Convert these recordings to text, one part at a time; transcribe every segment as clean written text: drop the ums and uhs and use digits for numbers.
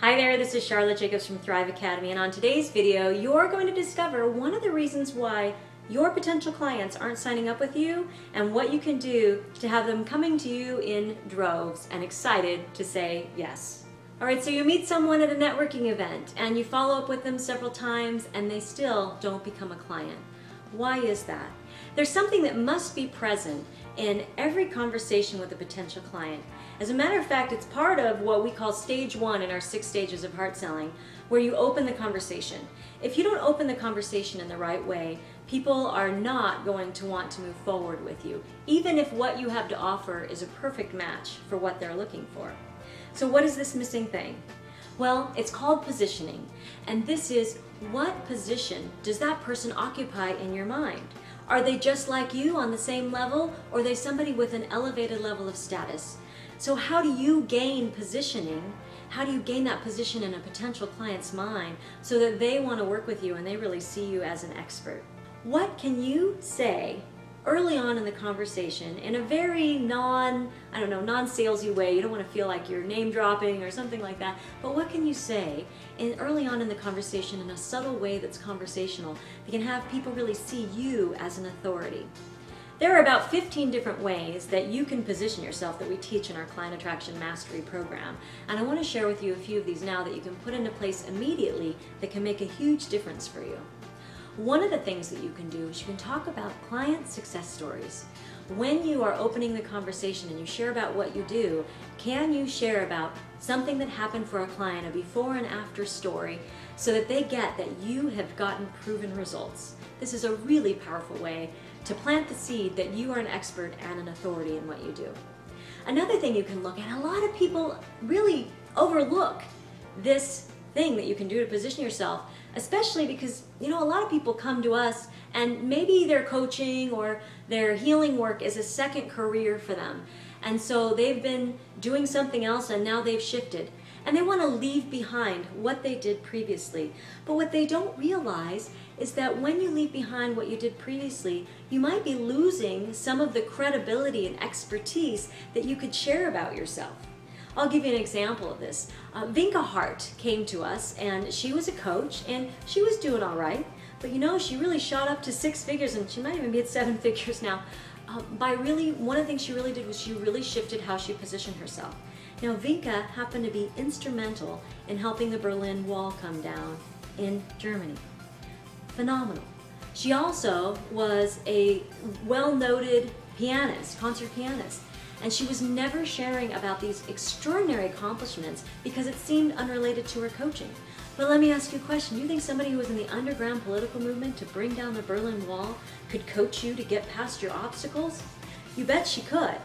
Hi there, this is Charlotte Jacobs from Thrive Academy, and on today's video, you're going to discover one of the reasons why your potential clients aren't signing up with you and what you can do to have them coming to you in droves and excited to say yes. All right, so you meet someone at a networking event and you follow up with them several times and they still don't become a client. Why is that? There's something that must be present in every conversation with a potential client. As a matter of fact, it's part of what we call stage 1 in our 6 stages of heart selling, where you open the conversation. If you don't open the conversation in the right way, people are not going to want to move forward with you, even if what you have to offer is a perfect match for what they're looking for. So what is this missing thing? Well, it's called positioning, and this is, what position does that person occupy in your mind? Are they just like you on the same level, or are they somebody with an elevated level of status? So how do you gain positioning? How do you gain that position in a potential client's mind so that they want to work with you and they really see you as an expert? What can you say early on in the conversation in a very non-salesy way? You don't want to feel like you're name dropping or something like that, but what can you say early on in the conversation in a subtle way that's conversational that can have people really see you as an authority? There are about 15 different ways that you can position yourself that we teach in our Client Attraction Mastery program, and I want to share with you a few of these now that you can put into place immediately that can make a huge difference for you. One of the things that you can do is you can talk about client success stories. When you are opening the conversation and you share about what you do, can you share about something that happened for a client, a before and after story, so that they get that you have gotten proven results? This is a really powerful way to plant the seed that you are an expert and an authority in what you do. Another thing you can look at, a lot of people really overlook this thing that you can do to position yourself, especially because, a lot of people come to us and maybe their coaching or their healing work is a second career for them. And so they've been doing something else and now they've shifted. And they want to leave behind what they did previously. But what they don't realize is that when you leave behind what you did previously, you might be losing some of the credibility and expertise that you could share about yourself. I'll give you an example of this. Vinka Hart came to us and she was a coach and she was doing all right. But she really shot up to 6 figures and she might even be at 7 figures now. One of the things she really did was she really shifted how she positioned herself. Now, Vinka happened to be instrumental in helping the Berlin Wall come down in Germany. Phenomenal. She also was a well-noted pianist, concert pianist, and she was never sharing about these extraordinary accomplishments because it seemed unrelated to her coaching. But let me ask you a question. Do you think somebody who was in the underground political movement to bring down the Berlin Wall could coach you to get past your obstacles? You bet she could.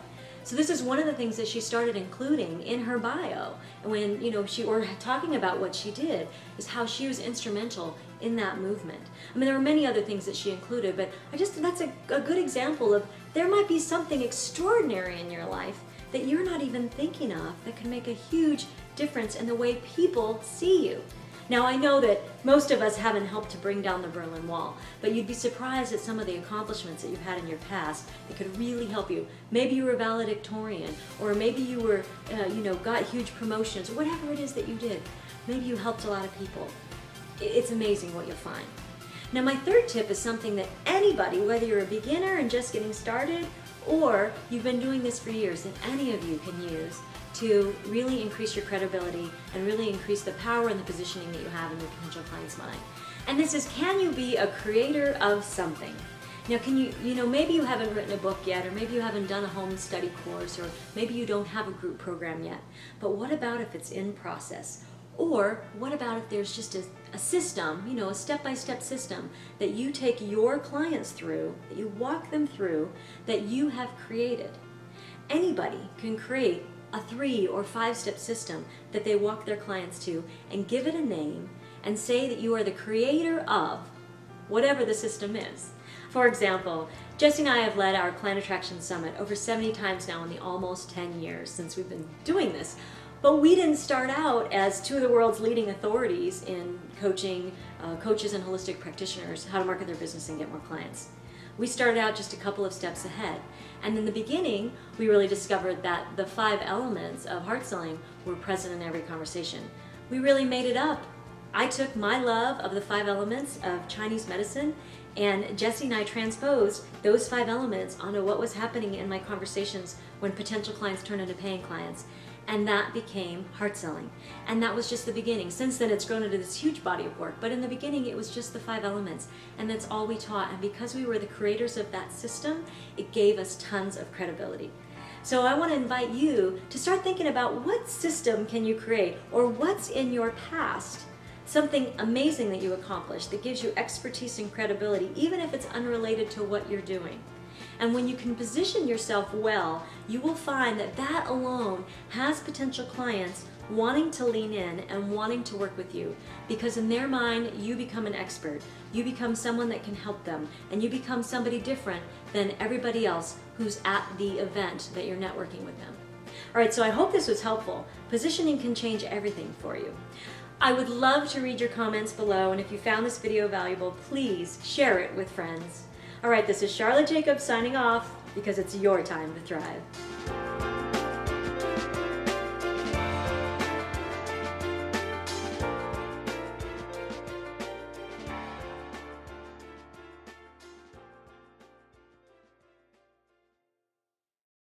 So this is one of the things that she started including in her bio when or talking about what she did, is how she was instrumental in that movement. I mean, there were many other things that she included, but that's a good example of there might be something extraordinary in your life that you're not even thinking of that can make a huge difference in the way people see you. Now, I know that most of us haven't helped to bring down the Berlin Wall, but you'd be surprised at some of the accomplishments that you've had in your past that could really help you. Maybe you were valedictorian, or maybe you were, got huge promotions, whatever it is that you did. Maybe you helped a lot of people. It's amazing what you'll find. Now, my third tip is something that anybody, whether you're a beginner and just getting started, or you've been doing this for years, that any of you can use to really increase your credibility and really increase the power and the positioning that you have in your potential client's mind. And this is, can you be a creator of something? Now, can maybe you haven't written a book yet, or maybe you haven't done a home study course, or maybe you don't have a group program yet. But what about if it's in process? Or what about if there's just a system, a step-by-step system that you take your clients through, that you walk them through, that you have created? Anybody can create a 3 or 5-step system that they walk their clients to and give it a name and say that you are the creator of whatever the system is. For example, Jesse and I have led our Client Attraction Summit over 70 times now in the almost 10 years since we've been doing this. But we didn't start out as 2 of the world's leading authorities in coaching coaches and holistic practitioners how to market their business and get more clients. We started out just a couple of steps ahead. And in the beginning, we really discovered that the 5 elements of heart selling were present in every conversation. We really made it up. I took my love of the 5 elements of Chinese medicine, and Jesse and I transposed those 5 elements onto what was happening in my conversations when potential clients turned into paying clients. And that became heart selling. And that was just the beginning. Since then, it's grown into this huge body of work. But in the beginning, it was just the 5 elements. And that's all we taught. And because we were the creators of that system, it gave us tons of credibility. So I want to invite you to start thinking about what system can you create, or what's in your past, something amazing that you accomplished that gives you expertise and credibility, even if it's unrelated to what you're doing. And when you can position yourself well, you will find that that alone has potential clients wanting to lean in and wanting to work with you, because in their mind, you become an expert. You become someone that can help them, and you become somebody different than everybody else who's at the event that you're networking with them. All right, so I hope this was helpful. Positioning can change everything for you. I would love to read your comments below, and if you found this video valuable, please share it with friends. All right, this is Charlotte Jacobs signing off, because it's your time to thrive.